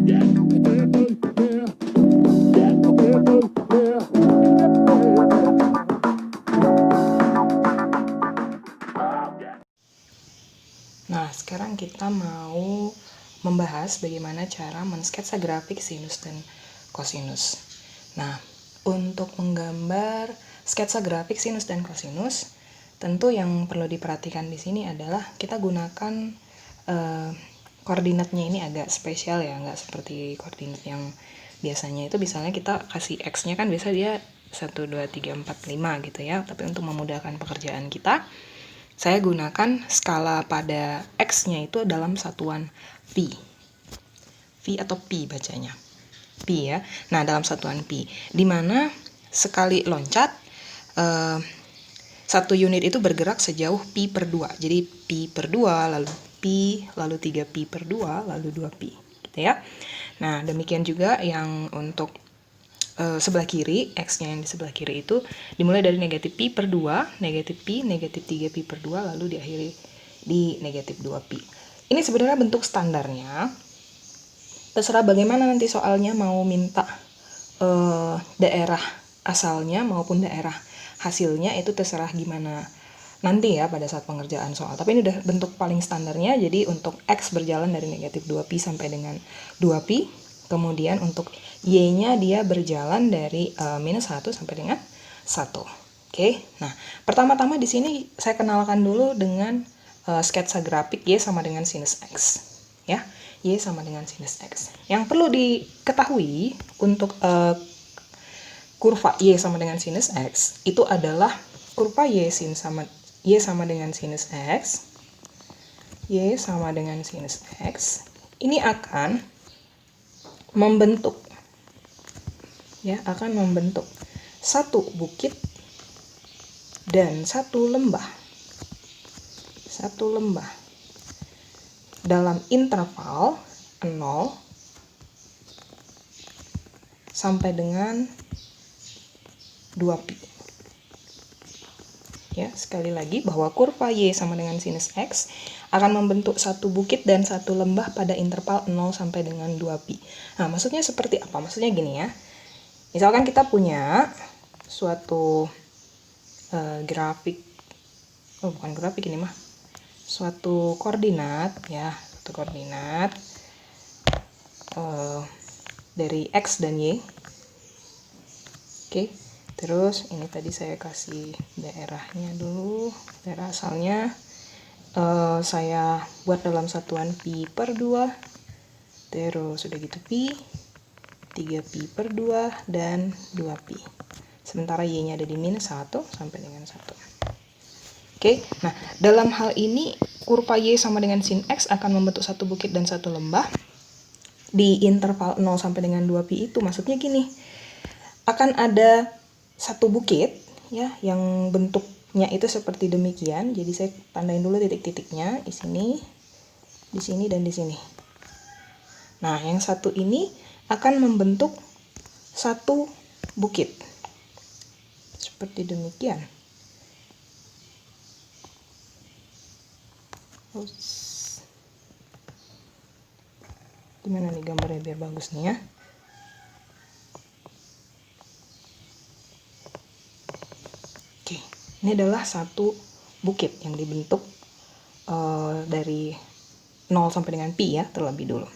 Nah, sekarang kita mau membahas bagaimana cara mensketsa grafik sinus dan kosinus. Nah, untuk menggambar sketsa grafik sinus dan kosinus, tentu yang perlu diperhatikan di sini adalah kita gunakan koordinatnya ini agak spesial ya, nggak seperti koordinat yang biasanya itu misalnya kita kasih X-nya kan biasa dia 1, 2, 3, 4, 5 gitu ya, tapi untuk memudahkan pekerjaan kita, saya gunakan skala pada X-nya itu dalam satuan pi. V atau pi bacanya. Pi ya. Nah, dalam satuan pi. Dimana sekali loncat, satu unit itu bergerak sejauh pi per 2. Jadi pi per 2, lalu pi, lalu 3 pi per 2, lalu 2 pi. Gitu ya. Nah, demikian juga yang untuk sebelah kiri, X-nya yang di sebelah kiri itu dimulai dari negatif pi per 2, negatif pi, negatif 3 pi per 2, lalu diakhiri di negatif 2 pi. Ini sebenarnya bentuk standarnya. Terserah bagaimana nanti soalnya mau minta daerah asalnya maupun daerah hasilnya, itu terserah gimana nanti ya pada saat pengerjaan soal. Tapi ini udah bentuk paling standarnya. Jadi untuk X berjalan dari negatif 2 pi sampai dengan 2 pi. Kemudian untuk Y-nya dia berjalan dari minus 1 sampai dengan 1. Oke. Nah, pertama-tama di sini saya kenalkan dulu dengan sketsa grafik Y sama dengan sinus X. Ya, Y sama dengan sinus X. Yang perlu diketahui untuk kurva Y sama dengan sinus X itu adalah kurva Y sama dengan sinus X. Y sama dengan sinus X. Ini akan membentuk satu bukit dan satu lembah dalam interval 0 sampai dengan 2 pi. Ya, sekali lagi bahwa kurva Y sama dengan sinus X akan membentuk satu bukit dan satu lembah pada interval 0 sampai dengan 2 pi. Nah, maksudnya seperti apa? Maksudnya gini ya. Misalkan kita punya suatu grafik, bukan grafik ini mah, suatu koordinat ya, dari X dan Y. Oke. Terus ini tadi saya kasih daerahnya dulu, daerah asalnya saya buat dalam satuan pi per 2, terus udah gitu pi, 3 pi per 2, dan 2 pi. Sementara Y-nya ada di minus 1 sampai dengan 1. Oke, nah dalam hal ini kurva Y sama dengan sin X akan membentuk satu bukit dan satu lembah di interval 0 sampai dengan 2 pi itu maksudnya gini, akan ada satu bukit ya yang bentuknya itu seperti demikian. Jadi saya tandain dulu titik-titiknya di sini dan di sini. Nah, yang satu ini akan membentuk satu bukit seperti demikian. Gimana nih gambarnya biar bagus nih ya. Oke, ini adalah satu bukit yang dibentuk dari 0 sampai dengan pi ya terlebih dulu.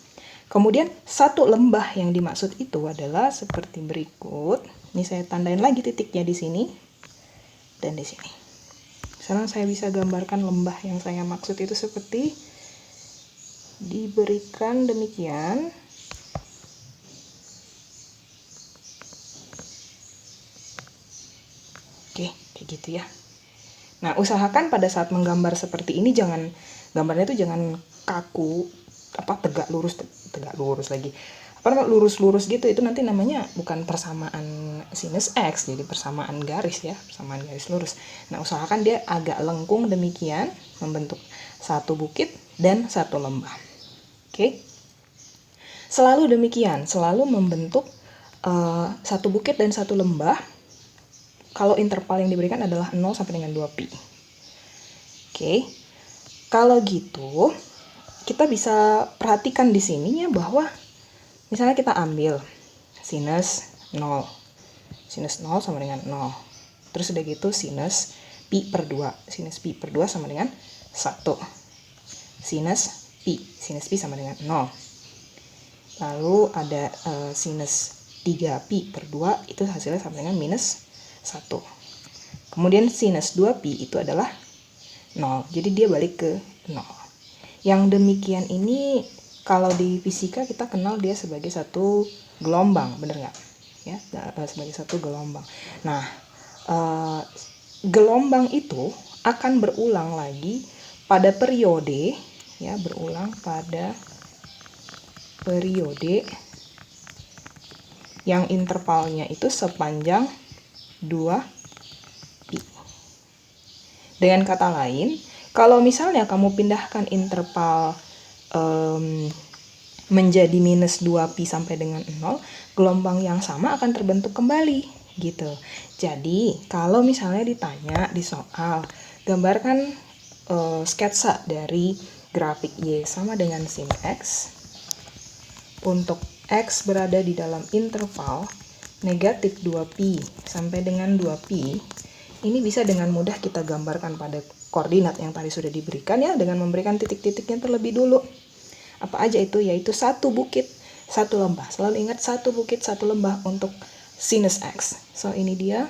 Kemudian satu lembah yang dimaksud itu adalah seperti berikut. Ini saya tandain lagi titiknya di sini dan di sini. Sekarang saya bisa gambarkan lembah yang saya maksud itu seperti diberikan demikian. Oke, kayak gitu ya. Nah, usahakan pada saat menggambar seperti ini gambarnya itu jangan kaku, tegak lurus lagi. Lurus-lurus gitu, itu nanti namanya bukan persamaan sinus X, jadi persamaan garis ya, persamaan garis lurus. Nah, usahakan dia agak lengkung demikian, membentuk satu bukit dan satu lembah. Oke. Selalu demikian, selalu membentuk satu bukit dan satu lembah kalau interval yang diberikan adalah 0 sampai dengan 2 pi. Oke. Kalau gitu, kita bisa perhatikan di sininya bahwa Misalnya kita ambil sinus 0. Sinus 0 sama dengan 0. Terus udah gitu sinus pi per 2. Sinus pi per 2 sama dengan 1. Sinus pi sama dengan 0. Lalu ada sinus 3pi per 2, itu hasilnya sama dengan minus 1. Kemudian sinus 2pi itu adalah 0. Jadi dia balik ke 0. Yang demikian ini kalau di fisika kita kenal dia sebagai satu gelombang, bener nggak? Ya, sebagai satu gelombang. Nah, gelombang itu akan berulang lagi pada periode, ya, berulang pada periode yang intervalnya itu sepanjang 2pi. Dengan kata lain, kalau misalnya kamu pindahkan interval menjadi minus 2pi sampai dengan 0, gelombang yang sama akan terbentuk kembali, gitu. Jadi, kalau misalnya ditanya di soal, gambarkan sketsa dari grafik Y sama dengan sin X, untuk X berada di dalam interval negatif 2pi sampai dengan 2pi, ini bisa dengan mudah kita gambarkan pada koordinat yang tadi sudah diberikan, ya, dengan memberikan titik-titiknya terlebih dulu. Apa aja itu? Yaitu satu bukit, satu lembah. Selalu ingat satu bukit, satu lembah untuk sinus X. So, ini dia.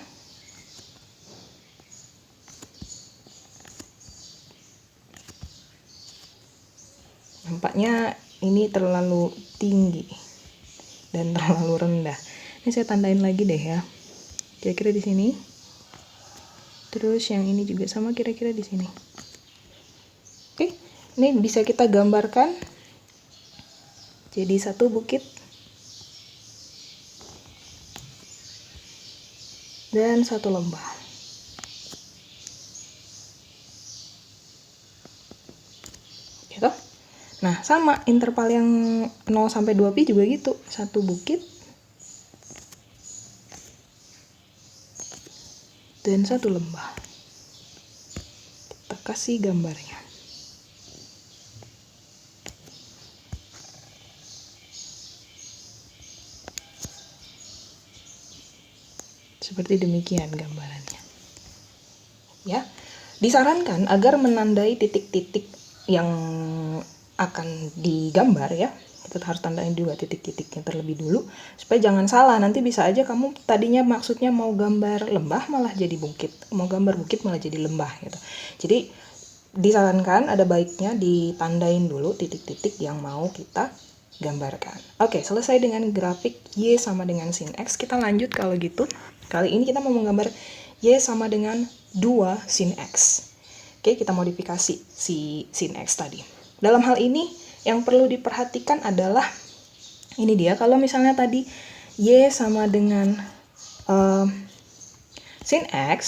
Nampaknya ini terlalu tinggi dan terlalu rendah. Ini saya tandain lagi deh, ya. Kira-kira di sini. Terus yang ini juga sama kira-kira di sini. Oke, ini bisa kita gambarkan jadi satu bukit dan satu lembah. Gitu. Nah, sama interval yang 0 sampai 2pi juga gitu. Satu bukit dan satu lembah. Kita kasih gambarnya. Seperti demikian gambarannya. Ya. Disarankan agar menandai titik-titik yang akan digambar, ya. Kita harus tandain juga titik-titiknya terlebih dulu supaya jangan salah. Nanti bisa aja kamu tadinya maksudnya mau gambar lembah malah jadi bukit, mau gambar bukit malah jadi lembah, gitu. Jadi disarankan ada baiknya ditandain dulu titik-titik yang mau kita gambarkan. Oke, selesai dengan grafik Y sama dengan sin X. Kita lanjut kalau gitu. Kali ini kita mau menggambar Y sama dengan 2 sin X. Oke, kita modifikasi si sin X tadi. Dalam hal ini yang perlu diperhatikan adalah ini dia. Kalau misalnya tadi Y sama dengan sin X,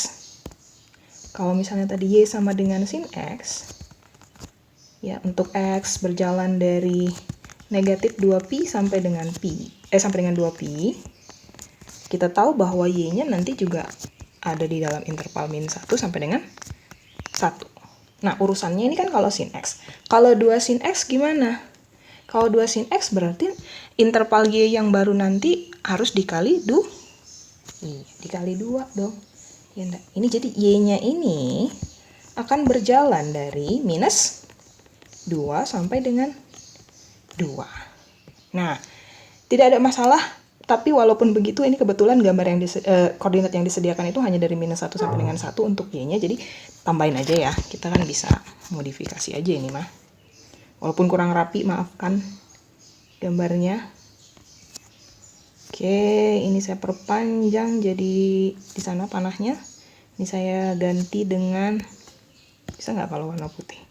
kalau misalnya tadi Y sama dengan sin X, ya, untuk X berjalan dari negatif 2pi sampai dengan sampai dengan 2pi, kita tahu bahwa Y-nya nanti juga ada di dalam interval min 1 sampai dengan 1. Nah, urusannya ini kan kalau sin X. Kalau 2 sin X gimana? Kalau 2 sin X berarti interval Y yang baru nanti harus dikali dikali 2 dong. Ya, enggak? Ini jadi Y-nya ini akan berjalan dari minus 2 sampai dengan 2. Nah, tidak ada masalah, tapi walaupun begitu ini kebetulan gambar yang koordinat yang disediakan itu hanya dari minus 1 sampai dengan 1 untuk Y-nya, jadi tambahin aja ya. Kita kan bisa modifikasi aja ini mah. Walaupun kurang rapi, maafkan gambarnya. Oke, ini saya perpanjang jadi di sana panahnya. Ini saya ganti dengan, bisa nggak kalau warna putih?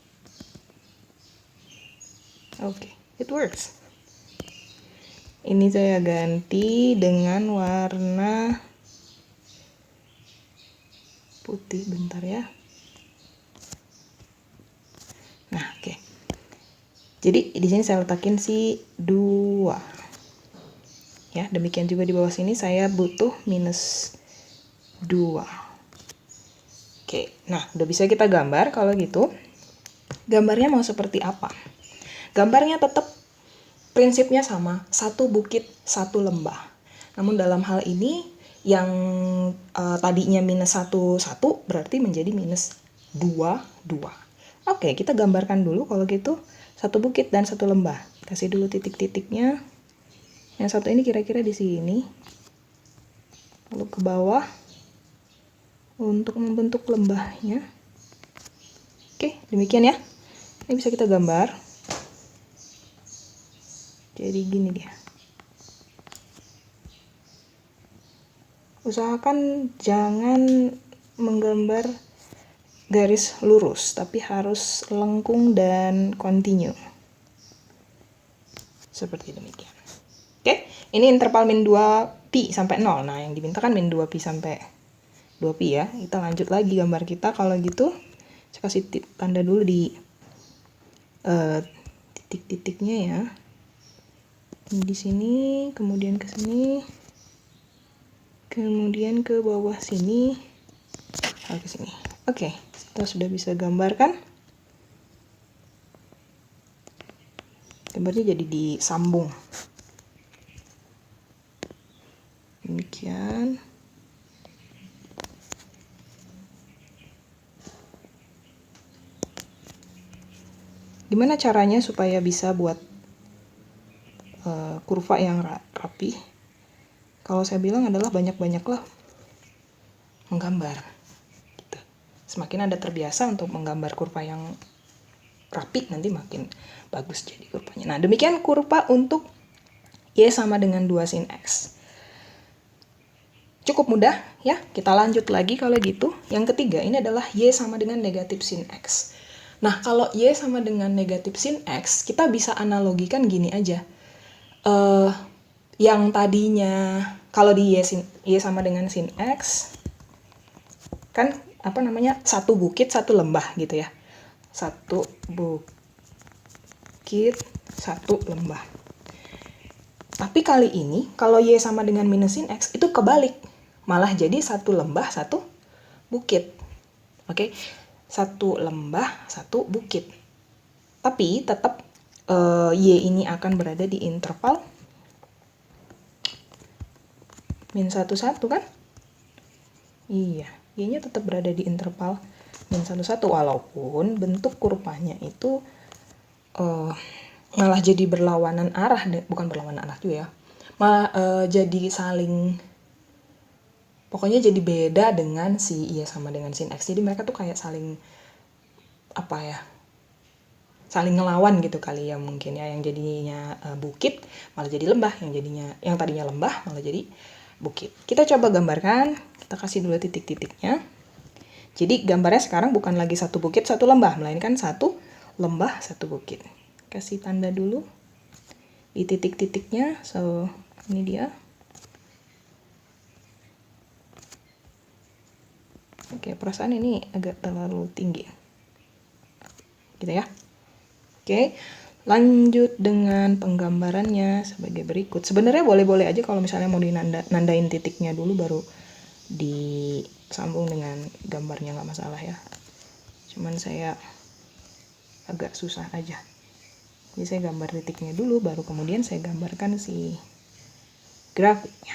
Oke, it works. Ini saya ganti dengan warna putih, bentar ya. Nah, oke. Jadi di sini saya letakin si 2. Ya, demikian juga di bawah sini saya butuh minus 2. Oke, nah udah bisa kita gambar kalau gitu. Gambarnya mau seperti apa? Gambarnya tetap prinsipnya sama, satu bukit, satu lembah. Namun dalam hal ini, yang tadinya minus 1, 1, berarti menjadi minus 2, 2. Oke, kita gambarkan dulu kalau gitu, satu bukit dan satu lembah. Kasih dulu titik-titiknya. Yang satu ini kira-kira di sini. Lalu ke bawah untuk membentuk lembahnya. Oke, demikian ya. Ini bisa kita gambar. Jadi gini dia. Usahakan jangan menggambar garis lurus, tapi harus lengkung dan kontinu. Seperti demikian. Oke, ini interval min 2pi sampai 0. Nah, yang diminta kan min 2pi sampai 2pi ya. Kita lanjut lagi gambar kita. Kalau gitu, saya kasih tanda dulu di titik-titiknya ya. Ini di sini, kemudian ke sini, kemudian ke bawah sini, ke sini. Oke, kita sudah bisa gambarkan. Gambarnya jadi disambung. Demikian. Gimana caranya supaya bisa buat kurva yang rapi? Kalau saya bilang adalah banyak-banyaklah menggambar. Gitu. Semakin Anda terbiasa untuk menggambar kurva yang rapi, nanti makin bagus jadi kurvanya. Nah, demikian kurva untuk Y sama dengan 2 sin X. Cukup mudah ya, kita lanjut lagi kalau gitu. Yang ketiga, ini adalah Y sama dengan negatif sin X. Nah, kalau Y sama dengan negatif sin X, kita bisa analogikan gini aja. Yang tadinya, kalau di Y sama dengan sin X, kan satu bukit, satu lembah gitu ya. Satu bukit, satu lembah. Tapi kali ini, kalau Y sama dengan minus sin X, itu kebalik. Malah jadi satu lembah, satu bukit. Oke, satu lembah, satu bukit. Tapi tetap Y ini akan berada di interval min 1, 1 kan? Iya, Y-nya tetap berada di interval min 1, 1. Walaupun bentuk kurvanya itu malah jadi berlawanan arah, bukan berlawanan arah juga ya. Malah jadi saling, pokoknya jadi beda dengan si Y sama dengan sin X. Jadi mereka tuh kayak saling, saling ngelawan gitu kali ya mungkin ya. Yang jadinya bukit malah jadi lembah, yang tadinya lembah malah jadi bukit. Kita coba gambarkan, kita kasih dulu titik-titiknya. Jadi gambarnya sekarang bukan lagi satu bukit, satu lembah, melainkan satu lembah, satu bukit. Kasih tanda dulu di titik-titiknya. So, ini dia. Oke, perasaan ini agak terlalu tinggi. Gitu ya. Oke, lanjut dengan penggambarannya sebagai berikut. Sebenarnya boleh-boleh aja kalau misalnya mau dinandain titiknya dulu baru disambung dengan gambarnya, nggak masalah ya. Cuman saya agak susah aja. Jadi saya gambar titiknya dulu, baru kemudian saya gambarkan si grafiknya.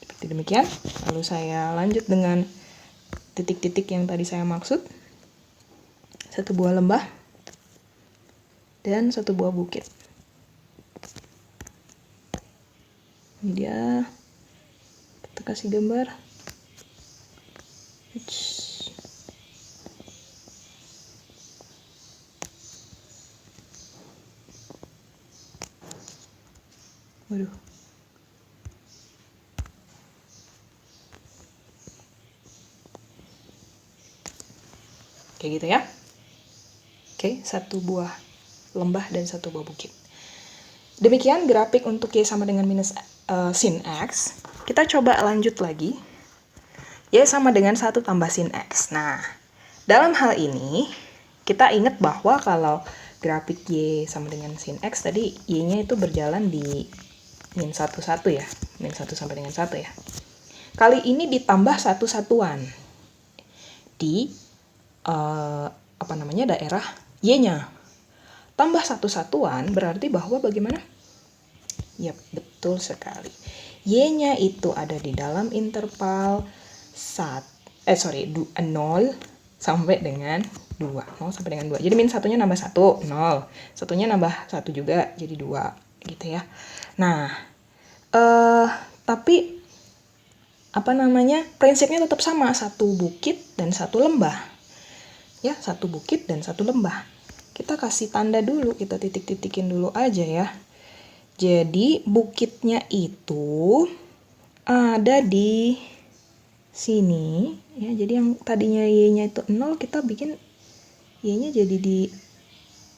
Seperti demikian. Lalu saya lanjut dengan titik-titik yang tadi saya maksud. Satu buah lembah dan satu buah bukit. Ini dia. Kita kasih gambar. Waduh. Kayak gitu ya. Oke, satu buah lembah dan satu buah bukit. Demikian grafik untuk Y sama dengan minus sin X. Kita coba lanjut lagi. Y sama dengan 1 tambah sin X. Nah, dalam hal ini, kita ingat bahwa kalau grafik Y sama dengan sin X, tadi Y-nya itu berjalan di min 1, 1 ya. Min 1 sampai dengan 1 ya. Kali ini ditambah satu satuan di daerah Y-nya. Tambah satu satuan berarti bahwa bagaimana? Yap, betul sekali. Y-nya itu ada di dalam interval 0 sampai dengan 2. 0 sampai dengan 2. Jadi min satunya nambah 1, 0. Satunya nambah 1 juga, jadi 2. Gitu ya. Nah, tapi prinsipnya tetap sama, satu bukit dan satu lembah. Ya, satu bukit dan satu lembah. Kita kasih tanda dulu, kita titik-titikin dulu aja ya. Jadi bukitnya itu ada di sini ya. Jadi yang tadinya Y-nya itu 0, kita bikin Y-nya jadi di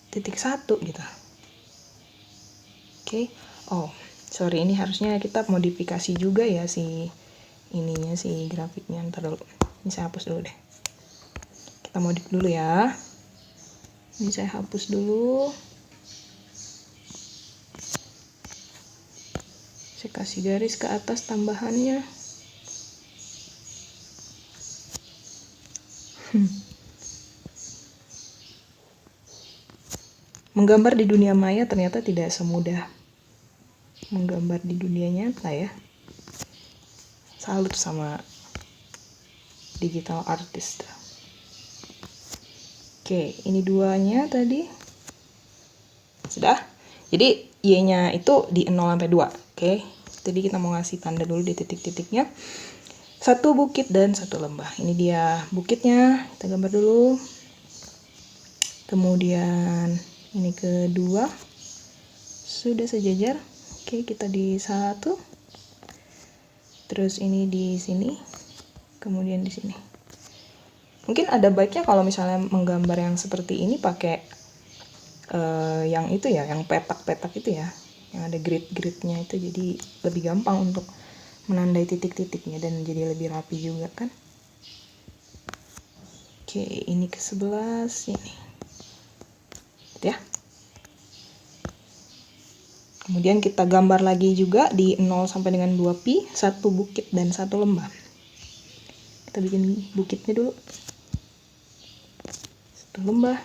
titik 1 gitu. Oke. Oh, sorry, ini harusnya kita modifikasi juga ya si grafiknya. Ntar dulu. Ini saya hapus dulu deh. Kita modif dulu ya. Ini saya hapus dulu. Saya kasih garis ke atas tambahannya. Menggambar di dunia maya ternyata tidak semudah menggambar di dunia nyata ya. Salut sama digital artist. Oke, ini duanya tadi. Sudah? Jadi Y-nya itu di 0 sampai 2. Oke. Jadi kita mau ngasih tanda dulu di titik-titiknya. Satu bukit dan satu lembah. Ini dia bukitnya. Kita gambar dulu. Kemudian ini kedua. Sudah sejajar. Oke, kita di 1. Terus ini di sini. Kemudian di sini. Mungkin ada baiknya kalau misalnya menggambar yang seperti ini pakai yang itu ya, yang petak-petak itu ya, yang ada grid-gridnya itu, jadi lebih gampang untuk menandai titik-titiknya dan jadi lebih rapi juga kan. Oke, ini ke 11 ini gitu ya. Kemudian kita gambar lagi juga di 0 sampai dengan 2pi, satu bukit dan satu lembah. Kita bikin bukitnya dulu, satu lembah,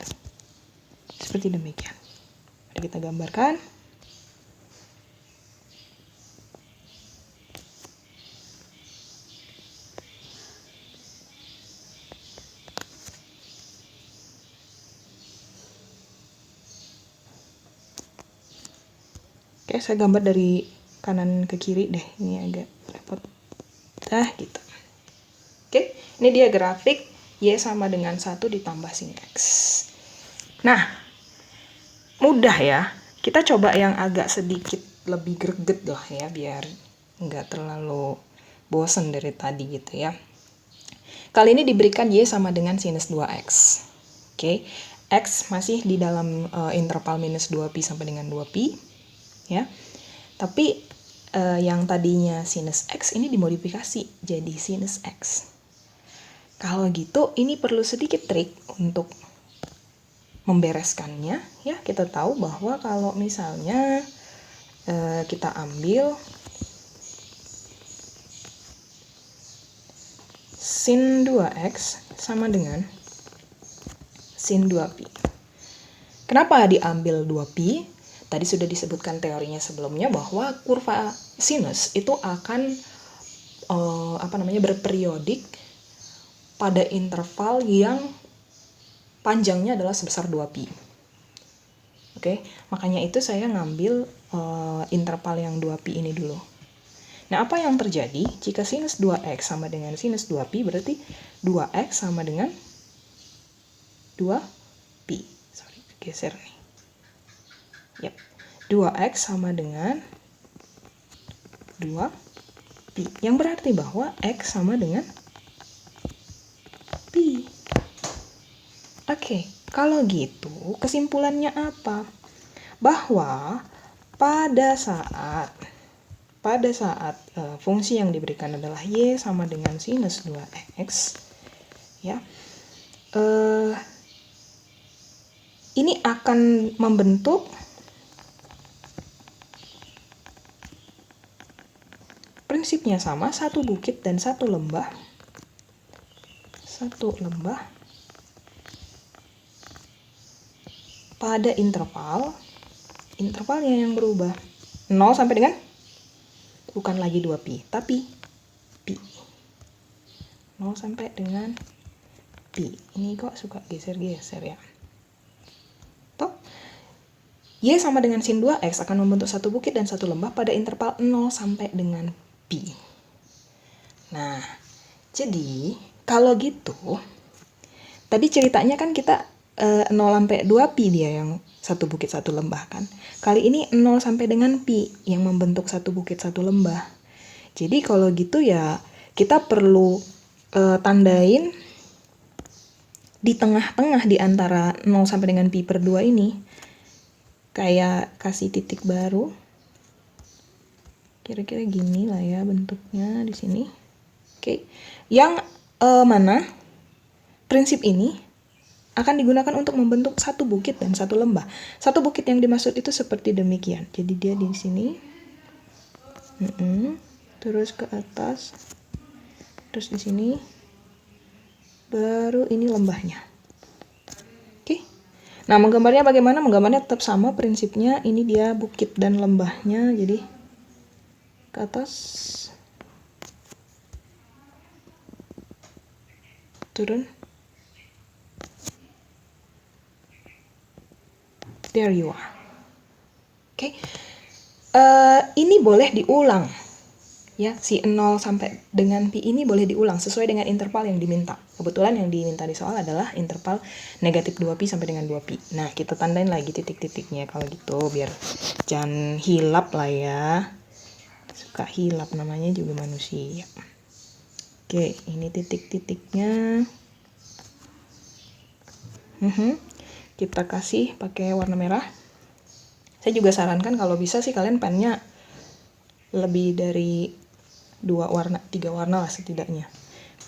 seperti demikian. Mari kita gambarkan. Oke, saya gambar dari kanan ke kiri deh. Ini agak repot. Nah, gitu. Oke, ini dia grafik Y sama dengan 1 ditambah sin X. Nah, mudah ya. Kita coba yang agak sedikit lebih greget lah ya, biar nggak terlalu bosen dari tadi gitu ya. Kali ini diberikan Y sama dengan sinus 2X. Oke, X masih di dalam interval minus 2pi sampai dengan 2pi. Ya, tapi yang tadinya sinus X ini dimodifikasi jadi sinus X. Kalau gitu, ini perlu sedikit trik untuk membereskannya. Ya, kita tahu bahwa kalau misalnya kita ambil sin 2X sama dengan sin 2pi. Kenapa diambil 2pi? Tadi sudah disebutkan teorinya sebelumnya bahwa kurva sinus itu akan berperiodik pada interval yang panjangnya adalah sebesar 2pi. Oke, makanya itu saya ngambil interval yang 2pi ini dulu. Nah, apa yang terjadi jika sinus 2x sama dengan sinus 2pi, berarti 2x sama dengan 2pi. Sorry, geser nih. Yap. 2x sama dengan 2pi. Yang berarti bahwa x sama dengan pi. Oke, kalau gitu kesimpulannya apa? Bahwa pada saat fungsi yang diberikan adalah y sama dengan sinus 2x, ya, ini akan membentuk prinsipnya sama, satu bukit dan satu lembah. pada intervalnya yang berubah. 0 sampai dengan bukan lagi 2pi, tapi pi. 0 sampai dengan pi. Ini kok suka geser-geser ya. Toh, Y sama dengan sin 2X akan membentuk satu bukit dan satu lembah pada interval 0 sampai dengan pi. Nah, jadi kalau gitu, tadi ceritanya kan kita 0 sampai 2pi dia yang satu bukit satu lembah kan. Kali ini 0 sampai dengan pi yang membentuk satu bukit satu lembah. Jadi kalau gitu ya kita perlu tandain di tengah-tengah di antara 0 sampai dengan pi per 2 ini. Kayak kasih titik baru. Kira-kira gini lah ya bentuknya di sini. Oke. Yang mana prinsip ini akan digunakan untuk membentuk satu bukit dan satu lembah. Satu bukit yang dimaksud itu seperti demikian. Jadi dia di sini. Terus ke atas. Terus di sini. Baru ini lembahnya. Oke. Nah, menggambarnya bagaimana? Menggambarnya tetap sama prinsipnya. Ini dia bukit dan lembahnya. Jadi ke atas. Turun. There you are. Oke. Ini boleh diulang. Ya, si 0 sampai dengan pi ini boleh diulang sesuai dengan interval yang diminta. Kebetulan yang diminta di soal adalah interval negatif 2pi sampai dengan 2pi. Nah, kita tandain lagi titik-titiknya kalau gitu biar jangan hilap lah ya. Suka hilap, namanya juga manusia. Oke, ini titik-titiknya. Kita kasih pakai warna merah. Saya juga sarankan kalau bisa sih kalian pennya lebih dari 2 warna, 3 warna lah setidaknya.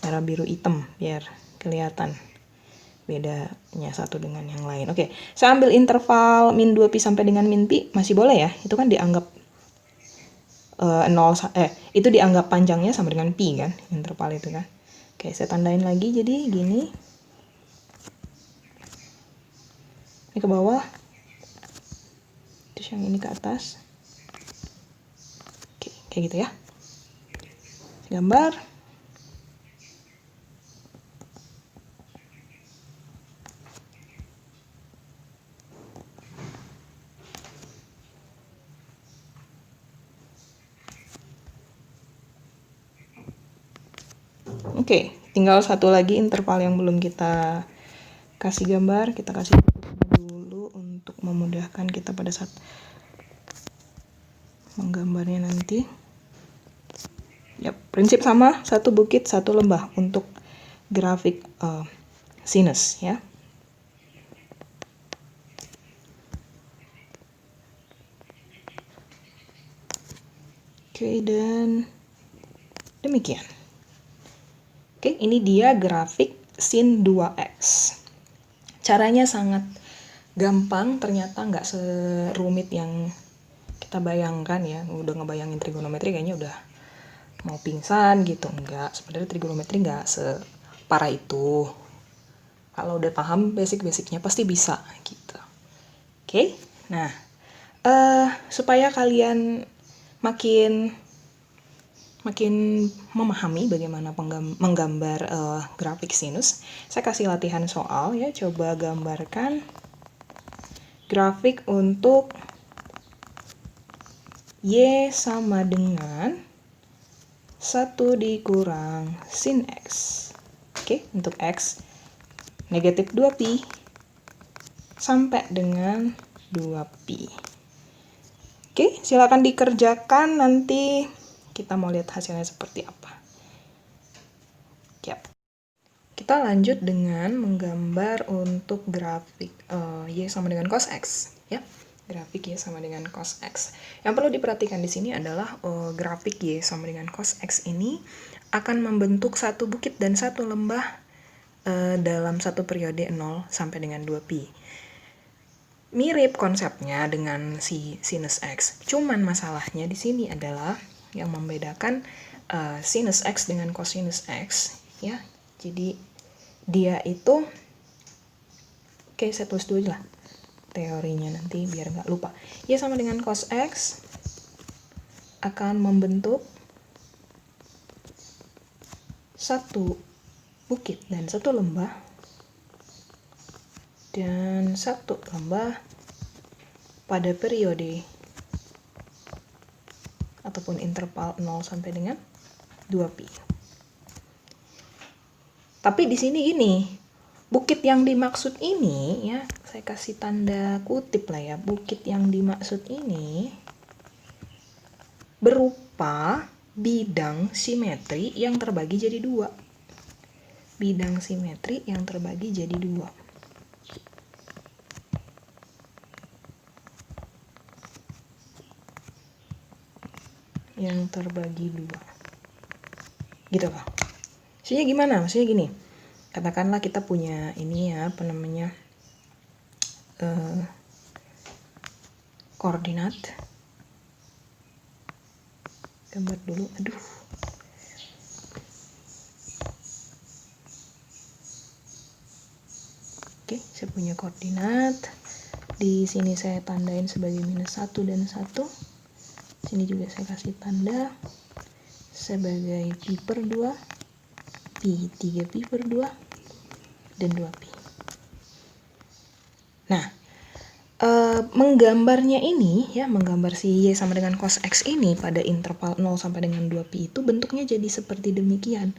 Merah, biru, hitam biar kelihatan bedanya satu dengan yang lain. Oke, saya ambil interval min 2pi sampai dengan min pi, masih boleh ya? Itu kan dianggap itu dianggap panjangnya sama dengan pi kan, interval itu kan. Oke, saya tandain lagi jadi gini. Ini ke bawah. Terus yang ini ke atas. Oke, kayak gitu ya. Gambar. Oke, tinggal satu lagi interval yang belum kita kasih gambar. Kita kasih dulu untuk memudahkan kita pada saat menggambarnya nanti. Ya, prinsip sama, satu bukit, satu lembah untuk grafik sinus ya. Oke, dan demikian. Oke, ini dia grafik sin 2x. Caranya sangat gampang, ternyata nggak serumit yang kita bayangkan ya. Udah ngebayangin trigonometri kayaknya udah mau pingsan gitu. Enggak, sebenarnya trigonometri nggak separah itu. Kalau udah paham basic-basicnya pasti bisa gitu. Oke, nah supaya kalian makin memahami bagaimana menggambar grafik sinus, saya kasih latihan soal ya. Coba gambarkan grafik untuk Y sama dengan 1 dikurang sin X. Oke, untuk X negatif 2pi sampai dengan 2pi. Oke, silakan dikerjakan, nanti kita mau lihat hasilnya seperti apa. Yap. Kita lanjut dengan menggambar untuk grafik Y sama dengan cos X ya. Grafik Y sama dengan cos X. Yang perlu diperhatikan di sini adalah grafik Y sama dengan cos X ini akan membentuk satu bukit dan satu lembah dalam satu periode 0 sampai dengan 2pi. Mirip konsepnya dengan si sinus X. Cuman masalahnya di sini adalah yang membedakan sinus X dengan cosinus X ya. Jadi dia itu, oke, saya tulis dulu lah. teorinya nanti biar nggak lupa. Y sama dengan cos X akan membentuk satu bukit dan satu lembah, dan satu lembah pada periode ataupun interval 0 sampai dengan 2pi. Tapi di sini gini, bukit yang dimaksud ini ya, saya kasih tanda kutip lah ya, bukit yang dimaksud ini berupa bidang simetri yang terbagi jadi dua. Bidang simetri yang terbagi jadi dua. Yang terbagi dua. Gitu Pak. Maksudnya gimana? Maksudnya gini. Katakanlah kita punya ini ya, apa namanya? Koordinat. Gambar dulu. Aduh. Oke, saya punya koordinat. Di sini saya tandain sebagai -1 dan 1. Sini juga saya kasih tanda sebagai pi per 2, pi 3pi per 2, dan 2pi. Nah, menggambarnya ini ya, menggambar si Y sama dengan cos X ini pada interval 0 sampai dengan 2pi itu bentuknya jadi seperti demikian.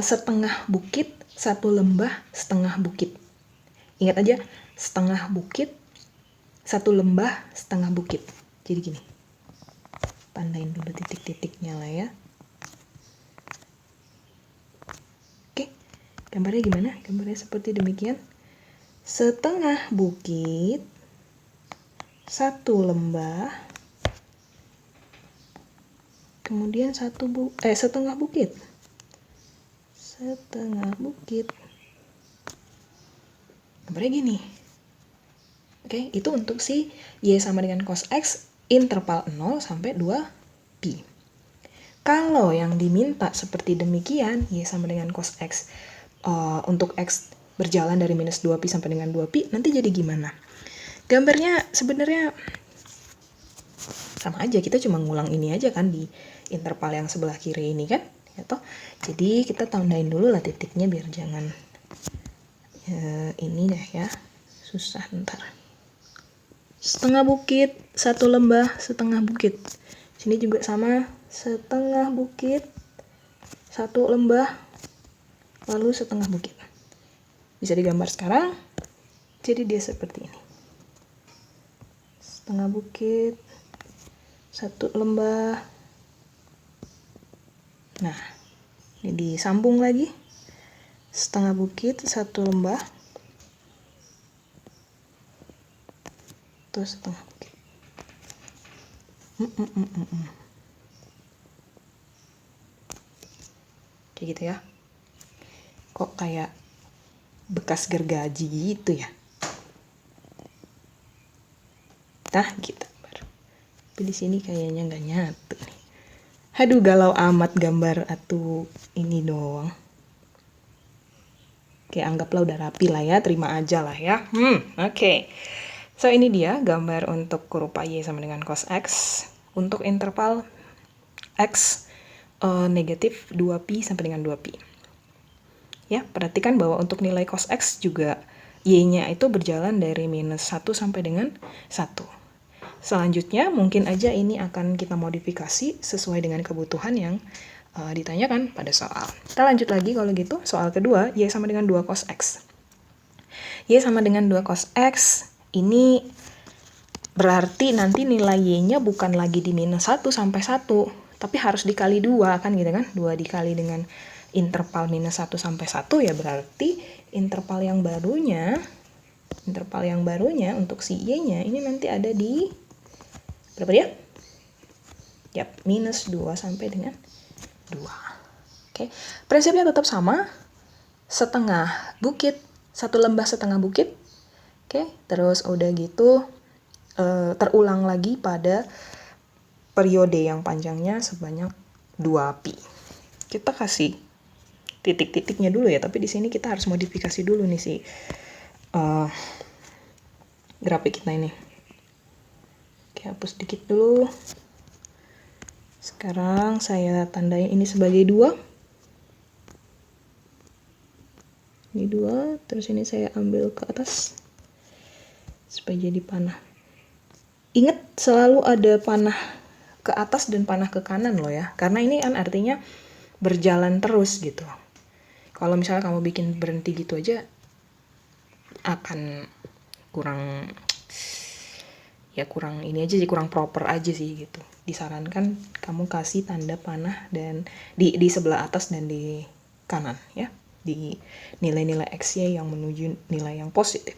Setengah bukit, satu lembah, setengah bukit. Ingat aja, setengah bukit, satu lembah, setengah bukit. Jadi gini. Tandain dulu titik-titiknya lah ya. Oke, gambarnya gimana? Gambarnya seperti demikian. Setengah bukit, satu lembah, kemudian setengah bukit. Setengah bukit. Gambarnya gini. Oke, itu untuk si Y sama dengan cos X interval 0 sampai 2pi. Kalau yang diminta seperti demikian, Y sama dengan cos X untuk X berjalan dari -2pi sampai dengan 2pi, nanti jadi gimana? Gambarnya sebenarnya sama aja, kita cuma ngulang ini aja kan di interval yang sebelah kiri ini kan, ya toh. Jadi kita tandain dulu lah titiknya biar jangan ini deh ya, susah ntar. Setengah bukit, satu lembah, setengah bukit. Sini juga sama, setengah bukit, satu lembah, lalu setengah bukit. Bisa digambar sekarang, jadi dia seperti ini. Setengah bukit, satu lembah. Nah, ini disambung lagi. Setengah bukit, satu lembah. Terus setengah bukit. Kayak gitu ya. Kok kayak bekas gergaji gitu ya. Nah, gitu. Tapi di sini kayaknya nggak nyatu nih. Aduh, galau amat gambar atuh ini doang. Oke, anggaplah udah rapi lah ya, terima aja lah ya. Oke. So, ini dia gambar untuk kurva Y sama dengan cos X untuk interval X negatif 2pi sampai dengan 2pi. Ya, perhatikan bahwa untuk nilai cos X juga Y-nya itu berjalan dari -1 sampai dengan 1. Selanjutnya mungkin aja ini akan kita modifikasi sesuai dengan kebutuhan yang ditanyakan pada soal. Kita lanjut lagi kalau gitu, soal kedua, Y sama dengan 2 cos X. Y sama dengan 2 cos X, ini berarti nanti nilai Y-nya bukan lagi di -1 sampai 1, tapi harus dikali 2 kan gitu kan, 2 dikali dengan interval -1 sampai 1 ya berarti interval yang barunya untuk si Y-nya ini nanti ada di berapa dia? Yap, -2 sampai dengan 2. Oke, prinsipnya tetap sama. Setengah bukit, satu lembah setengah bukit. Oke, terus udah gitu terulang lagi pada periode yang panjangnya sebanyak 2pi. Kita kasih titik-titiknya dulu ya, tapi di sini kita harus modifikasi dulu nih grafik kita ini. Oke, hapus dikit dulu. Sekarang saya tandain ini sebagai 2. Ini 2, terus ini saya ambil ke atas supaya jadi panah. Ingat selalu ada panah ke atas dan panah ke kanan loh ya, karena ini kan artinya berjalan terus gitu. Kalau misalnya kamu bikin berhenti gitu aja akan kurang ini aja sih, kurang proper aja sih gitu. Disarankan kamu kasih tanda panah dan di sebelah atas dan di kanan ya, di nilai-nilai X-nya yang menuju nilai yang positif.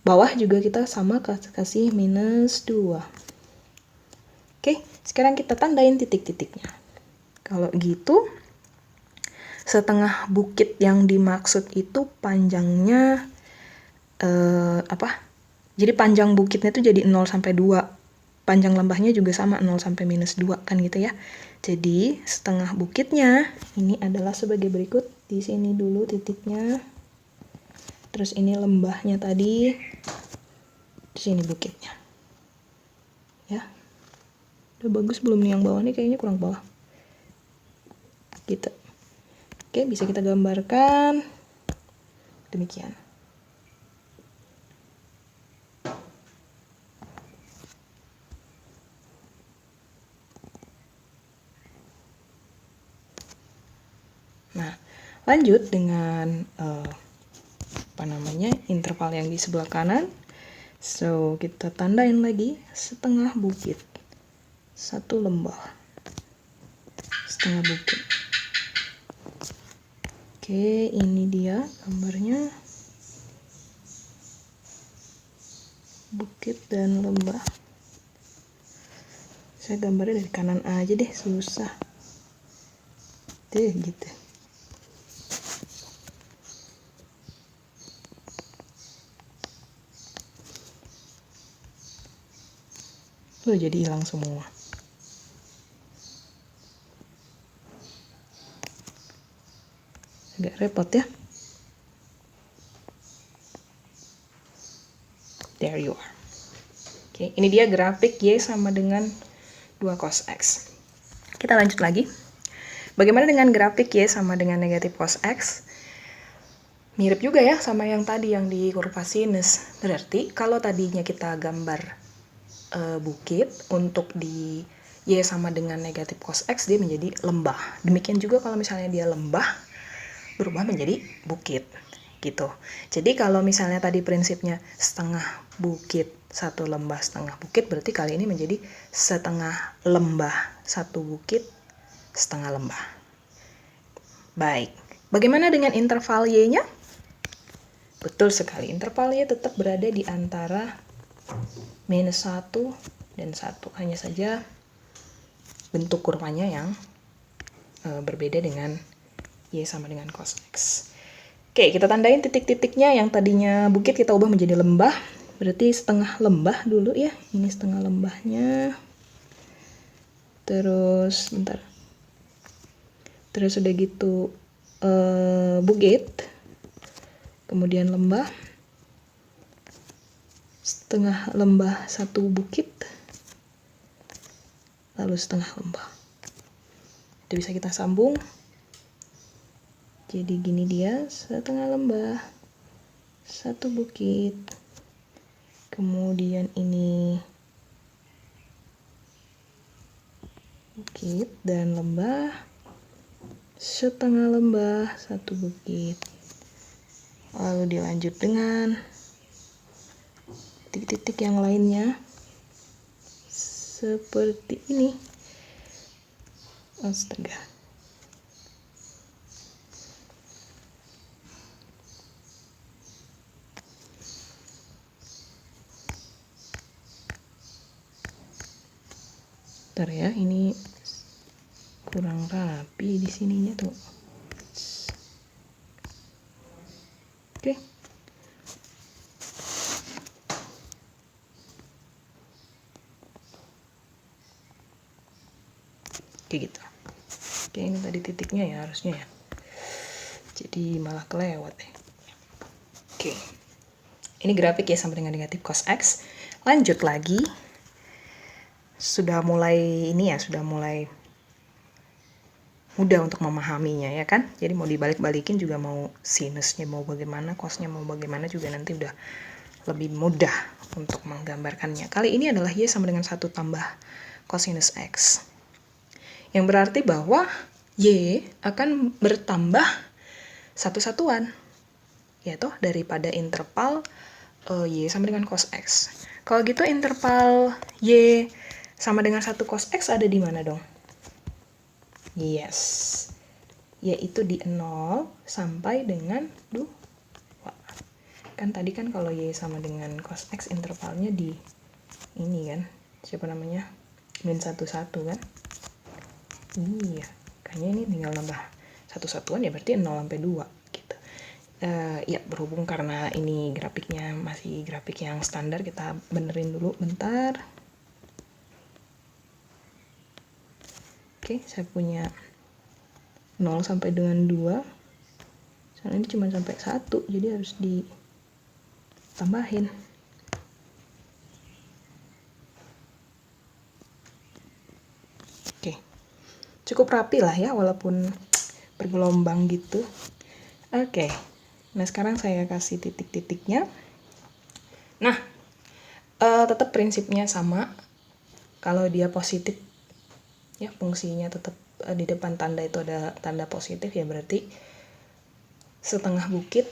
Bawah juga kita sama kasih -2. Oke, sekarang kita tandain titik-titiknya. Kalau gitu, setengah bukit yang dimaksud itu panjangnya jadi panjang bukitnya itu jadi 0 sampai 2. Panjang lembahnya juga sama 0 sampai -2 kan gitu ya. Jadi setengah bukitnya ini adalah sebagai berikut. Di sini dulu titiknya. Terus ini lembahnya tadi. Di sini bukitnya. Ya. Udah bagus belum nih yang bawah nih, kayaknya kurang bawah. Gitu. Oke, bisa kita gambarkan. Demikian. Nah, lanjut dengan interval yang di sebelah kanan. So, kita tandain lagi setengah bukit. 1 lembah. Setengah bukit. Oke, ini dia gambarnya. Bukit dan lembah. Saya gambarnya dari kanan aja deh, susah. Deh, gitu. Loh, jadi hilang semua. Agak repot ya. There you are. Oke, ini dia grafik Y sama dengan 2 cos X. Kita lanjut lagi. Bagaimana dengan grafik Y sama dengan negatif cos X? Mirip juga ya sama yang tadi yang di kurva sinus. Berarti kalau tadinya kita gambar bukit, untuk di Y sama dengan negatif cos X dia menjadi lembah. Demikian juga kalau misalnya dia lembah berubah menjadi bukit gitu. Jadi kalau misalnya tadi prinsipnya setengah bukit 1 lembah setengah bukit, berarti kali ini menjadi setengah lembah 1 bukit setengah lembah. Baik, bagaimana dengan interval Y-nya? Betul sekali, interval Y tetap berada di antara -1 dan 1. Hanya saja bentuk kurvanya yang berbeda dengan Y sama dengan cos X. Oke, kita tandain titik-titiknya. Yang tadinya bukit kita ubah menjadi lembah. Berarti setengah lembah dulu ya. Ini setengah lembahnya. Terus, bentar. Terus udah gitu bukit. Kemudian lembah. Setengah lembah 1 bukit. Lalu setengah lembah. Itu bisa kita sambung. Jadi gini dia, setengah lembah 1 bukit. Kemudian ini bukit dan lembah, setengah lembah 1 bukit. Lalu dilanjut dengan titik-titik yang lainnya seperti ini. Astaga. Bentar ya, ini kurang rapi di sininya tuh. Oke. Oke gitu. Oke, ini tadi titiknya ya harusnya ya. Jadi malah kelewat ya. Oke. Ini grafik Y sama dengan negatif cos X. Lanjut lagi. Sudah mulai mudah untuk memahaminya ya kan. Jadi mau dibalik-balikin juga, mau sinusnya mau bagaimana, cosnya mau bagaimana juga nanti udah lebih mudah untuk menggambarkannya. Kali ini adalah Y sama dengan 1 tambah cosinus X. Yang berarti bahwa Y akan bertambah satu satuan, yaitu daripada interval Y sama dengan cos X. Kalau gitu interval Y sama dengan 1 cos X ada di mana dong? Yes, yaitu di 0 sampai dengan 2. Kan tadi kan kalau Y sama dengan cos X intervalnya di ini kan, siapa namanya? Min 1, 1 kan? Iya, kayaknya ini tinggal nambah satu satuan ya, berarti 0 sampai 2 gitu. Ya berhubung karena ini grafiknya masih grafik yang standar, kita benerin dulu bentar. Oke, saya punya 0 sampai dengan 2. Soalnya ini cuma sampai 1, jadi harus ditambahin. Oke. Cukup rapi lah ya, walaupun bergelombang gitu. Oke. Nah, sekarang saya kasih titik-titiknya. Nah, tetap prinsipnya sama. Kalau dia positif, ya fungsinya tetap di depan tanda itu ada tanda positif, ya berarti setengah bukit,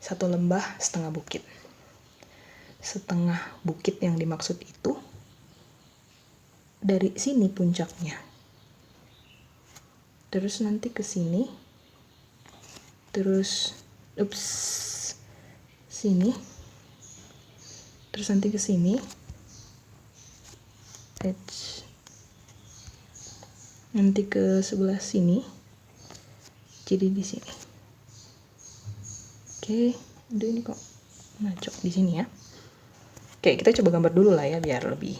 1 lembah setengah bukit. Setengah bukit yang dimaksud itu dari sini puncaknya, terus nanti ke sini, terus sini, terus nanti ke sini, nanti ke sebelah sini, jadi di sini. Oke, aduh ini kok ngacok di sini ya. Oke, kita coba gambar dulu lah ya biar lebih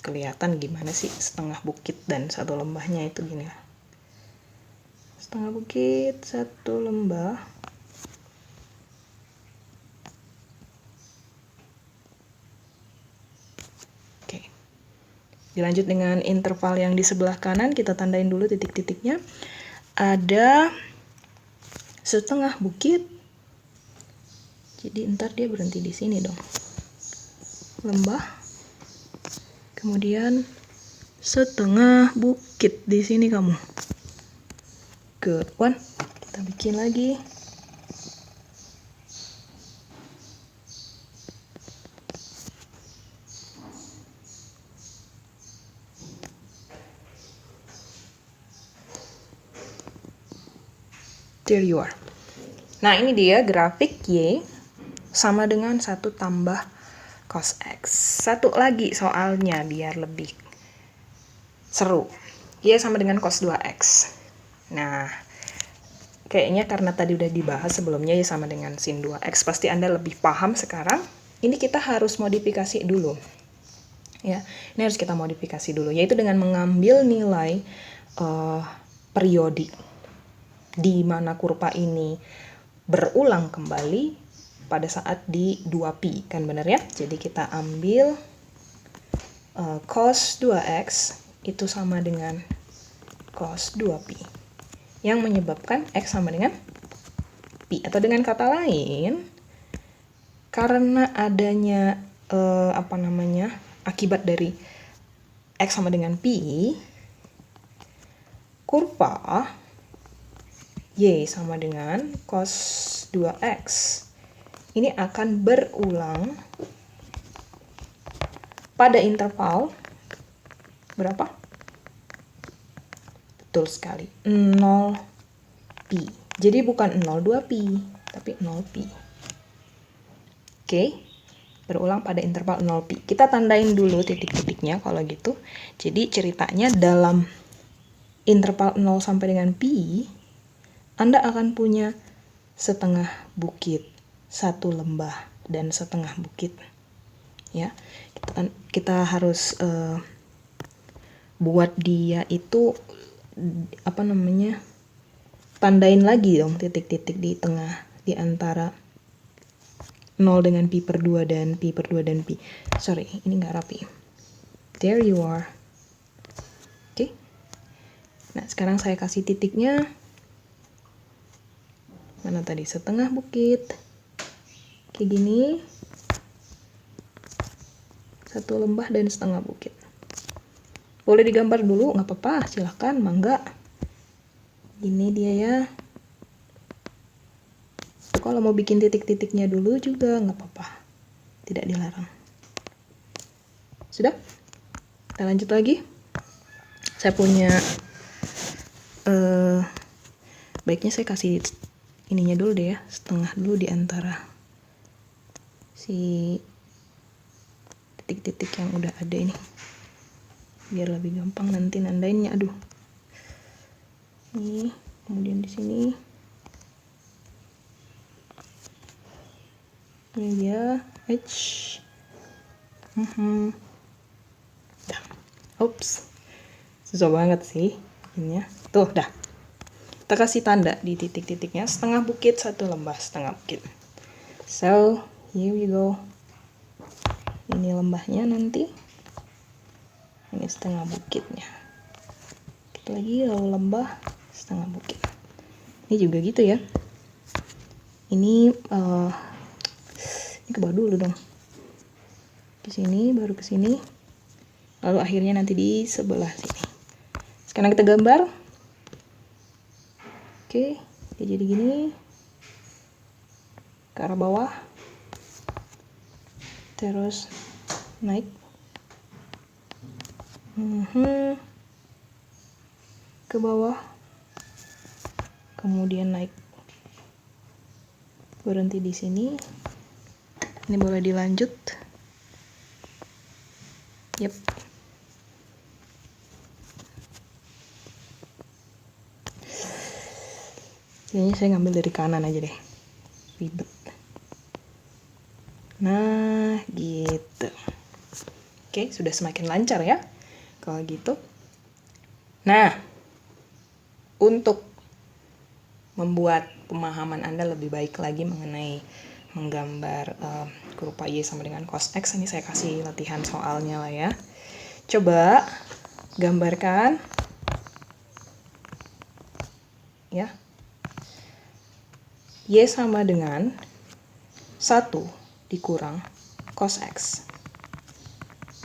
kelihatan gimana sih setengah bukit dan 1 lembahnya itu gini lah. Setengah bukit, 1 lembah. Oke. Dilanjut dengan interval yang di sebelah kanan, kita tandain dulu titik-titiknya. Ada setengah bukit. Jadi ntar dia berhenti di sini dong. Lembah. Kemudian setengah bukit di sini kamu. Good one. Kita bikin lagi. There you are. Nah, ini dia grafik Y sama dengan 1 tambah cos X. Satu lagi soalnya biar lebih seru. Y sama dengan cos 2X. Nah, kayaknya karena tadi udah dibahas sebelumnya Y sama dengan sin 2X, pasti Anda lebih paham sekarang. Ini kita harus modifikasi dulu. Ya, ini harus kita modifikasi dulu, yaitu dengan mengambil nilai periodik di mana kurva ini berulang kembali pada saat di 2pi, kan benar ya? Jadi kita ambil cos 2x itu sama dengan cos 2pi, yang menyebabkan x sama dengan pi. Atau dengan kata lain, karena adanya akibat dari x sama dengan pi, kurva Y sama dengan cos 2x ini akan berulang pada interval berapa? Betul sekali, 0pi. Jadi bukan 0,2pi, tapi 0pi. Oke, berulang pada interval 0pi. Kita tandain dulu titik-titiknya kalau gitu. Jadi ceritanya dalam interval 0 sampai dengan pi, Anda akan punya setengah bukit, 1 lembah, dan setengah bukit. Ya, kita harus buat dia itu tandain lagi dong titik-titik di tengah, di antara 0 dengan pi per 2 dan pi per 2 dan pi. Sorry, ini nggak rapi. There you are. Oke. Nah, sekarang saya kasih titiknya. Mana tadi? Setengah bukit. Kayak gini. Satu lembah dan setengah bukit. Boleh digambar dulu, nggak apa-apa, silahkan, mangga. Ini dia ya. Kalau mau bikin titik-titiknya dulu juga nggak apa-apa, tidak dilarang. Sudah? Kita lanjut lagi. Saya punya, baiknya saya kasih ininya dulu deh ya, setengah dulu di antara si titik-titik yang udah ada ini, biar lebih gampang nanti nandainnya. Aduh, ini kemudian di sini ini dia H. Dah. Ups, susah banget sih ini ya. Tuh dah, kita kasih tanda di titik-titiknya, setengah bukit, satu lembah, setengah bukit. So here we go. Ini lembahnya nanti, ini setengah bukitnya. Kita lagi lalu lembah, setengah bukit. Ini juga gitu ya. Ini ke bawah dulu dong. Ke sini, baru ke sini. Lalu akhirnya nanti di sebelah sini. Sekarang kita gambar. Oke, dia jadi gini. Ke arah bawah. Terus naik. Ke bawah. Kemudian naik. Berhenti di sini. Ini boleh dilanjut. Yep. Kayaknya saya ngambil dari kanan aja deh. Ribet. Nah, gitu. Oke, sudah semakin lancar ya. Kalau gitu. Nah, untuk membuat pemahaman Anda lebih baik lagi mengenai menggambar kurva Y sama dengan cos X, ini saya kasih latihan soalnya lah ya. Coba gambarkan ya, Y sama dengan 1 dikurang cos X.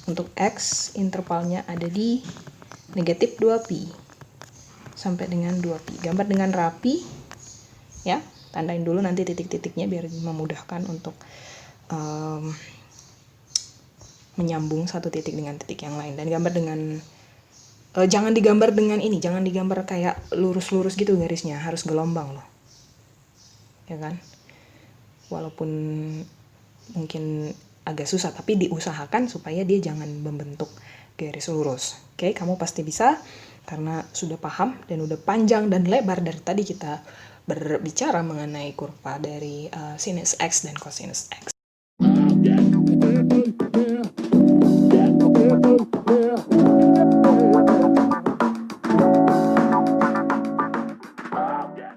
Untuk X intervalnya ada di negatif 2pi sampai dengan 2pi. Gambar dengan rapi ya, tandain dulu nanti titik-titiknya biar memudahkan untuk menyambung satu titik dengan titik yang lain. Dan gambar dengan jangan digambar dengan ini, jangan digambar kayak lurus-lurus gitu garisnya, harus gelombang loh, ya kan? Walaupun mungkin agak susah, tapi diusahakan supaya dia jangan membentuk garis lurus. Oke, kamu pasti bisa karena sudah paham dan udah panjang dan lebar dari tadi kita berbicara mengenai kurva dari sinus X dan cosinus X.